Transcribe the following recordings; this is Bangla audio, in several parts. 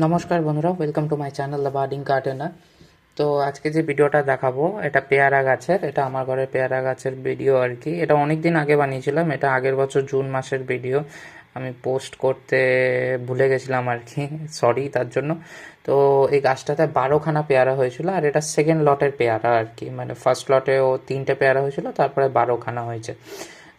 নমস্কার বন্ধুরা, welcome to my channel the birding gardener. তো আজকে যে ভিডিওটা দেখাবো এটা পেয়ারা গাছের, এটা আমার ঘরের পেয়ারা গাছের ভিডিও আর কি। এটা অনেক দিন আগে বানিয়েছিলাম, এটা আগের বছর জুন মাসের ভিডিও। আমি পোস্ট করতে ভুলে গেছিলাম আর কি, সরি তার জন্য। তো এই গাছটাতে 12খানা পেয়ারা হয়েছিল, আর এটা সেকেন্ড লটের পেয়ারা আর কি। মানে ফার্স্ট লটেও 3টে পেয়ারা হয়েছিল, তারপরে 12খানা হয়েছে।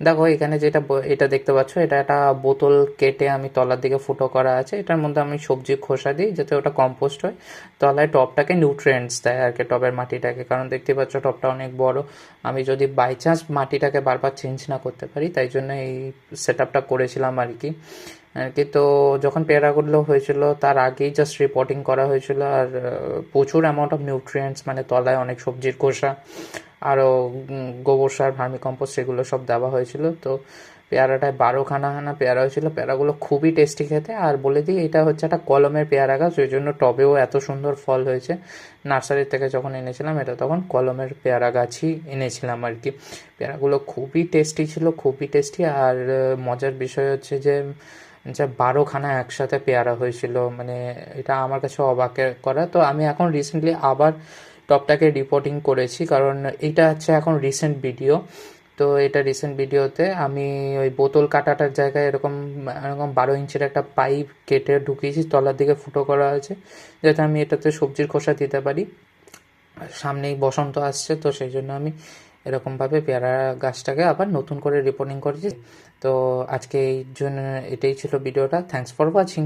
দেখো এখানে যেটা এটা দেখতে পাচ্ছ, এটা একটা বোতল কেটে আমি তলার দিকে ফুটো করা আছে। এটার মধ্যে আমি সবজি খোসা দিই যাতে ওটা কম্পোস্ট হয়। তলায় টবটাকে নিউট্রিয়েন্টস দেয় আর কি, টবের মাটিটাকে। কারণ দেখতে পাচ্ছ টবটা অনেক বড়, আমি যদি বাই চান্স মাটিটাকে বারবার চেঞ্জ না করতে পারি, তাই জন্য এই সেট আপটা করেছিলাম আর কি। তো যখন পেয়ারাগুলো হয়েছিল তার আগেই জাস্ট রিপোর্টিং করা হয়েছিল, আর প্রচুর অ্যামাউন্ট অফ নিউট্রিয়েন্টস, মানে তলায় অনেক সবজির খোসা, আরও গোবর সার, ভার্মি কম্পোস্ট, সেগুলো সব দেওয়া হয়েছিল। তো পেয়ারাটায় 12খানা পেয়ারা হয়েছিল। পেয়ারাগুলো খুবই টেস্টি খেতে। আর বলে দিই, এটা হচ্ছে একটা কলমের পেয়ারা গাছ, ওই জন্য টবেও এত সুন্দর ফল হয়েছে। নার্সারি থেকে যখন এনেছিলাম এটা, তখন কলমের পেয়ারা গাছই এনেছিলাম আর কি। পেয়ারাগুলো খুবই টেস্টি ছিল, খুবই টেস্টি। আর মজার বিষয় হচ্ছে যে 12খানা একসাথে পেয়ারা হয়েছিল, মানে এটা আমার কাছে অবাকের করা। তো আমি এখন রিসেন্টলি আবার টপটাকে রিপোর্টিং করেছি, কারণ এটা হচ্ছে এখন রিসেন্ট ভিডিও। তো এটা রিসেন্ট ভিডিওতে আমি ওই বোতল কাটাটার জায়গায় এরকম এরকম 12 ইঞ্চির একটা পাইপ কেটে ঢুকিয়েছি, তলার দিকে ফুটো করা আছে, যাতে আমি এটাতে সবজির খোসা দিতে পারি। সামনেই বসন্ত আসছে, তো সেই জন্য আমি এরকমভাবে পেয়ারা গাছটাকে আবার নতুন করে রিপোর্টিং করেছি। তো আজকে এই জন্য এটাই ছিল ভিডিওটা। Thanks for watching.